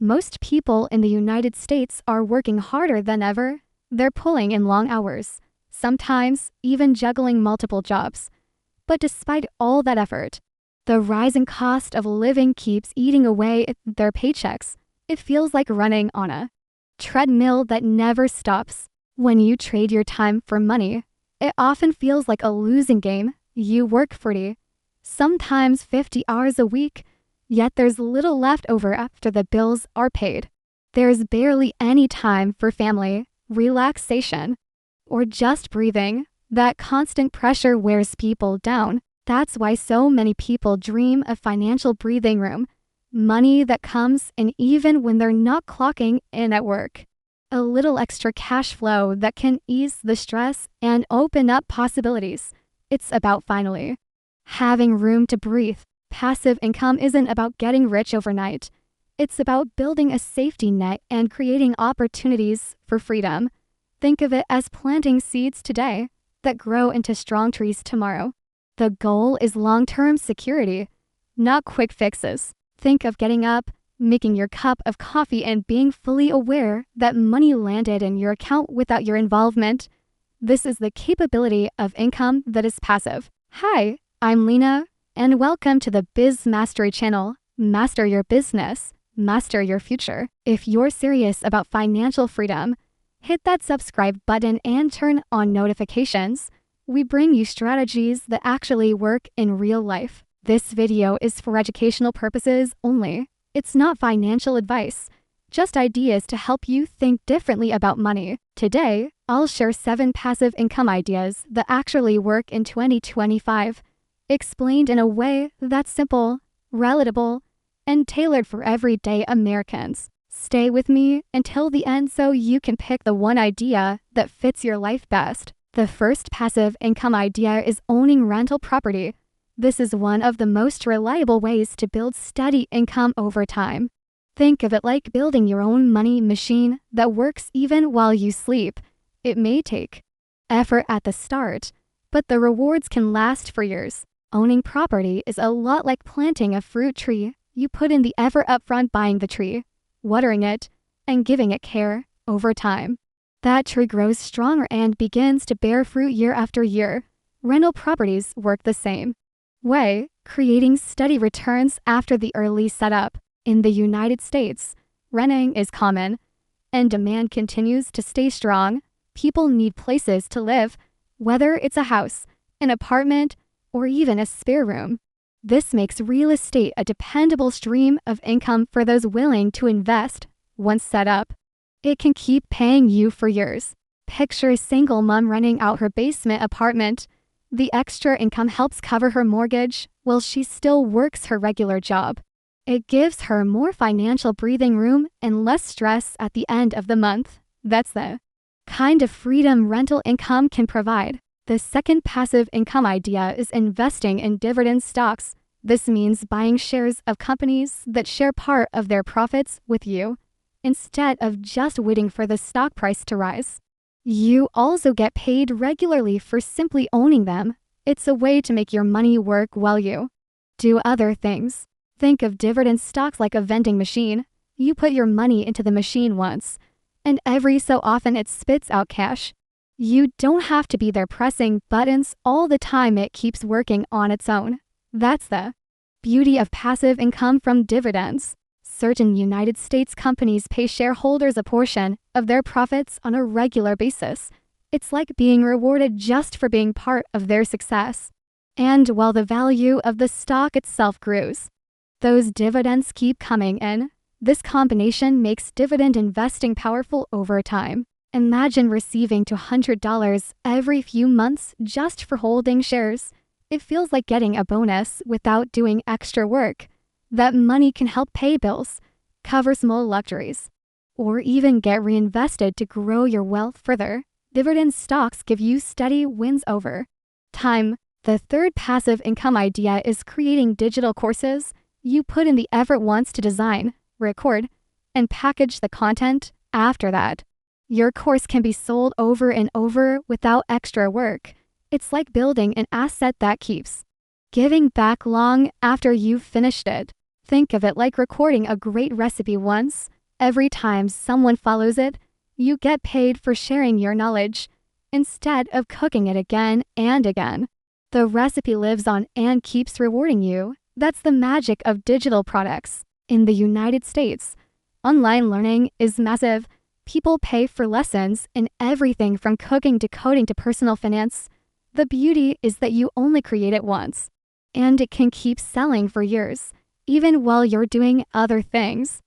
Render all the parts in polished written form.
Most people in the United States are working harder than ever. They're pulling in long hours, sometimes even juggling multiple jobs. But despite all that effort, the rising cost of living keeps eating away at their paychecks. It feels like running on a treadmill that never stops. When you trade your time for money, it often feels like a losing game. You work 40, sometimes 50 hours a week, yet there's little left over after the bills are paid. There's barely any time for family, relaxation, or just breathing. That constant pressure wears people down. That's why so many people dream of financial breathing room, money that comes in even when they're not clocking in at work. A little extra cash flow that can ease the stress and open up possibilities. It's about finally having room to breathe. Passive income isn't about getting rich overnight. It's about building a safety net and creating opportunities for freedom. Think of it as planting seeds today that grow into strong trees tomorrow. The goal is long-term security, not quick fixes. Think of getting up, making your cup of coffee, and being fully aware that money landed in your account without your involvement. This is the capability of income that is passive. Hi, I'm Lena, and welcome to the Bizmastery channel. Master your business, master your future. If you're serious about financial freedom, hit that subscribe button and turn on notifications. We bring you strategies that actually work in real life. This video is for educational purposes only. It's not financial advice, just ideas to help you think differently about money. Today, I'll share 7 passive income ideas that actually work in 2025, explained in a way that's simple, relatable, and tailored for everyday Americans. Stay with me until the end so you can pick the one idea that fits your life best. The first passive income idea is owning rental property. This is one of the most reliable ways to build steady income over time. Think of it like building your own money machine that works even while you sleep. It may take effort at the start, but the rewards can last for years. Owning property is a lot like planting a fruit tree. You put in the effort upfront buying the tree, watering it, and giving it care. Over time, that tree grows stronger and begins to bear fruit year after year. Rental properties work the same way, creating steady returns after the early setup. In the United States, renting is common, and demand continues to stay strong. People need places to live, whether it's a house, an apartment, or even a spare room. This makes real estate a dependable stream of income for those willing to invest. Once set up, it can keep paying you for years. Picture a single mom renting out her basement apartment. The extra income helps cover her mortgage while she still works her regular job. It gives her more financial breathing room and less stress at the end of the month. That's the kind of freedom rental income can provide. The second passive income idea is investing in dividend stocks. This means buying shares of companies that share part of their profits with you, instead of just waiting for the stock price to rise. You also get paid regularly for simply owning them. It's a way to make your money work while you do other things. Think of dividend stocks like a vending machine. You put your money into the machine once, and every so often it spits out cash. You don't have to be there pressing buttons all the time. It keeps working on its own. That's the beauty of passive income from dividends. Certain United States companies pay shareholders a portion of their profits on a regular basis. It's like being rewarded just for being part of their success. And while the value of the stock itself grows, those dividends keep coming in. This combination makes dividend investing powerful over time. Imagine receiving $200 every few months just for holding shares. It feels like getting a bonus without doing extra work. That money can help pay bills, cover small luxuries, or even get reinvested to grow your wealth further. Dividend stocks give you steady wins over time. The third passive income idea is creating digital courses. You put in the effort once to design, record, and package the content. After that, your course can be sold over and over without extra work. It's like building an asset that keeps giving back long after you've finished it. Think of it like recording a great recipe once. Every time someone follows it, you get paid for sharing your knowledge, instead of cooking it again and again. The recipe lives on and keeps rewarding you. That's the magic of digital products. In the United States, online learning is massive. People pay for lessons in everything from cooking to coding to personal finance. The beauty is that you only create it once, and it can keep selling for years, even while you're doing other things.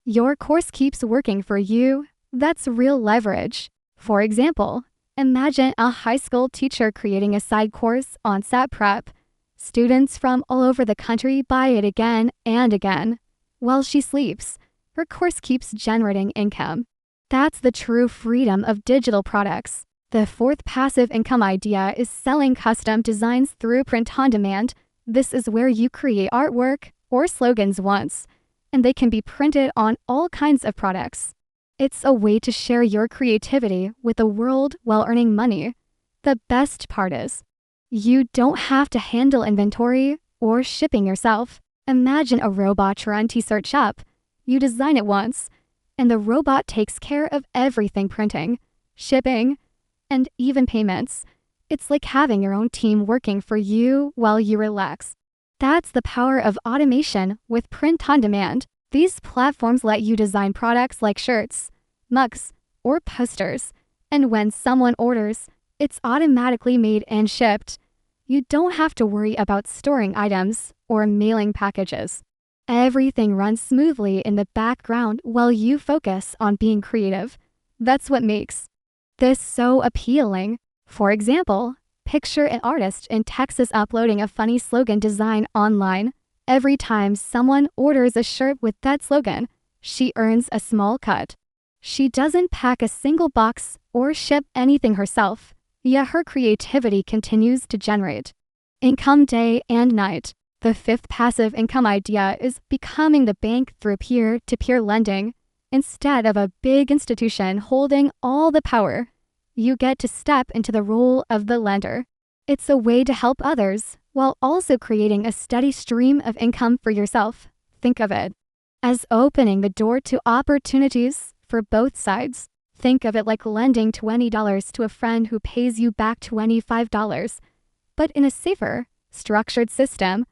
Your course keeps working for you. That's real leverage. For example, imagine a high school teacher creating a side course on SAT prep. Students from all over the country buy it again and again. While she sleeps, her course keeps generating income. That's the true freedom of digital products. The fourth passive income idea is selling custom designs through print on demand. This is where you create artwork or slogans once, and they can be printed on all kinds of products. It's a way to share your creativity with the world while earning money. The best part is, you don't have to handle inventory or shipping yourself. Imagine a robot run t-shirt shop. You design it once, and the robot takes care of everything: printing, shipping, and even payments. It's like having your own team working for you while you relax. That's the power of automation with print on demand. These platforms let you design products like shirts, mugs, or posters, and when someone orders, it's automatically made and shipped. You don't have to worry about storing items or mailing packages. Everything runs smoothly in the background while you focus on being creative. That's what makes this so appealing. For example, picture an artist in Texas uploading a funny slogan design online. Every time someone orders a shirt with that slogan, she earns a small cut. She doesn't pack a single box or ship anything herself, yet her creativity continues to generate income day and night. The fifth passive income idea is becoming the bank through peer-to-peer lending. Instead of a big institution holding all the power, you get to step into the role of the lender. It's a way to help others while also creating a steady stream of income for yourself. Think of it as opening the door to opportunities for both sides. Think of it like lending $20 to a friend who pays you back $25, but in a safer, structured system.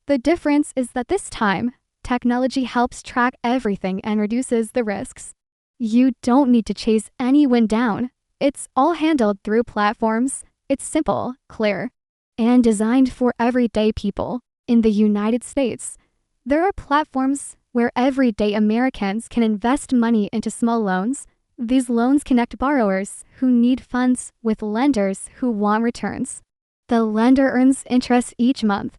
The difference is that this time, technology helps track everything and reduces the risks. You don't need to chase anyone down. It's all handled through platforms. It's simple, clear, and designed for everyday people. In the United States, there are platforms where everyday Americans can invest money into small loans. These loans connect borrowers who need funds with lenders who want returns. The lender earns interest each month,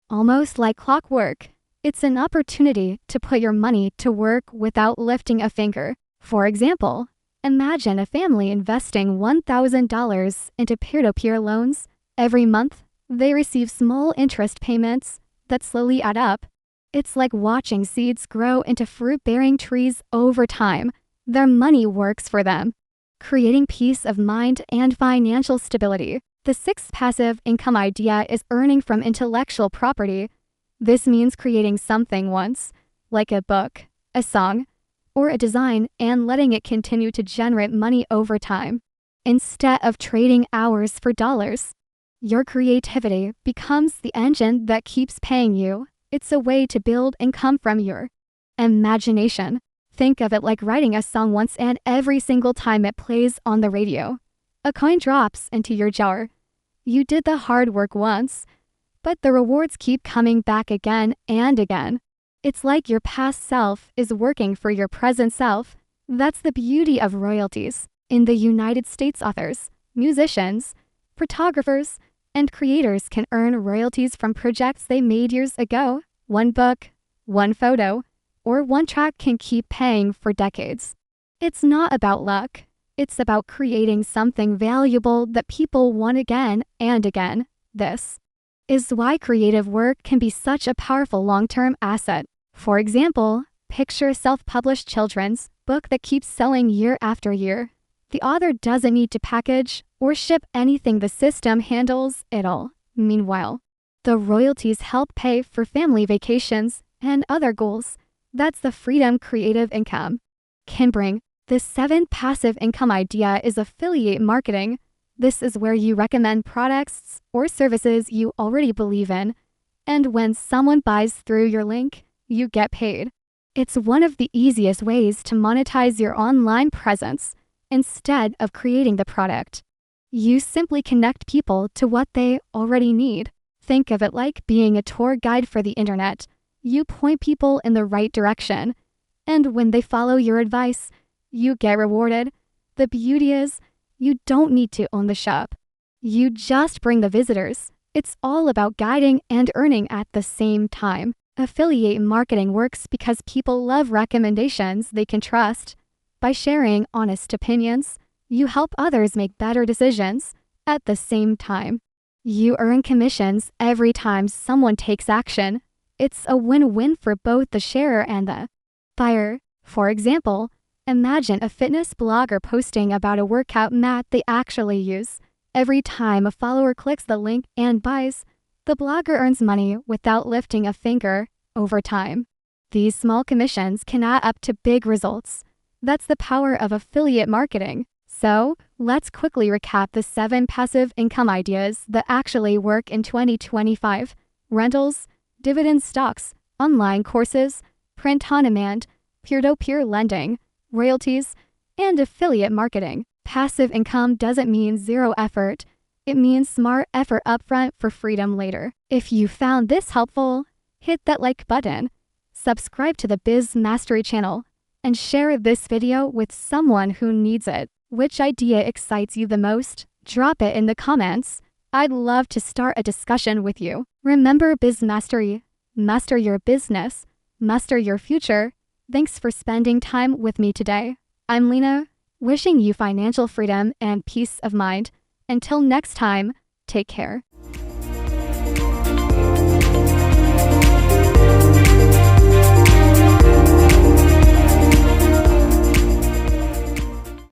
almost like clockwork. It's an opportunity to put your money to work without lifting a finger. For example, imagine a family investing $1,000 into peer-to-peer loans. Every month, they receive small interest payments that slowly add up. It's like watching seeds grow into fruit-bearing trees over time. Their money works for them, creating peace of mind and financial stability. The sixth passive income idea is earning from intellectual property. This means creating something once, like a book, a song, or a design, and letting it continue to generate money over time. Instead of trading hours for dollars, your creativity becomes the engine that keeps paying you. It's a way to build income from your imagination. Think of it like writing a song once, and every single time it plays on the radio, a coin drops into your jar. You did the hard work once, but the rewards keep coming back again and again. It's like your past self is working for your present self. That's the beauty of royalties. In the United States, authors, musicians, photographers, and creators can earn royalties from projects they made years ago. One book, one photo, or one track can keep paying for decades. It's not about luck. It's about creating something valuable that people want again and again. This is why creative work can be such a powerful long-term asset. For example, picture a self-published children's book that keeps selling year after year. The author doesn't need to package or ship anything. The system handles it all. Meanwhile, the royalties help pay for family vacations and other goals. That's the freedom creative income can bring. The 7th passive income idea is affiliate marketing. This is where you recommend products or services you already believe in, and when someone buys through your link, you get paid. It's one of the easiest ways to monetize your online presence instead of creating the product. You simply connect people to what they already need. Think of it like being a tour guide for the internet. You point people in the right direction, and when they follow your advice, you get rewarded. The beauty is, you don't need to own the shop. You just bring the visitors. It's all about guiding and earning at the same time. Affiliate marketing works because people love recommendations they can trust. By sharing honest opinions, you help others make better decisions. At the same time, you earn commissions every time someone takes action. It's a win-win for both the sharer and the buyer. For example, imagine a fitness blogger posting about a workout mat they actually use. Every time a follower clicks the link and buys, the blogger earns money without lifting a finger. Over time, these small commissions can add up to big results. That's the power of affiliate marketing. So, let's quickly recap the 7 passive income ideas that actually work in 2025. Rentals, dividend stocks, online courses, print on demand, peer-to-peer lending, royalties, and affiliate marketing. Passive income doesn't mean zero effort. It means smart effort upfront for freedom later. If you found this helpful, hit that like button, subscribe to the Bizmastery channel, and share this video with someone who needs it. Which idea excites you the most? Drop it in the comments. I'd love to start a discussion with you. Remember Bizmastery. Master your business. Master your future. Thanks for spending time with me today. I'm Lena, wishing you financial freedom and peace of mind. Until next time, take care.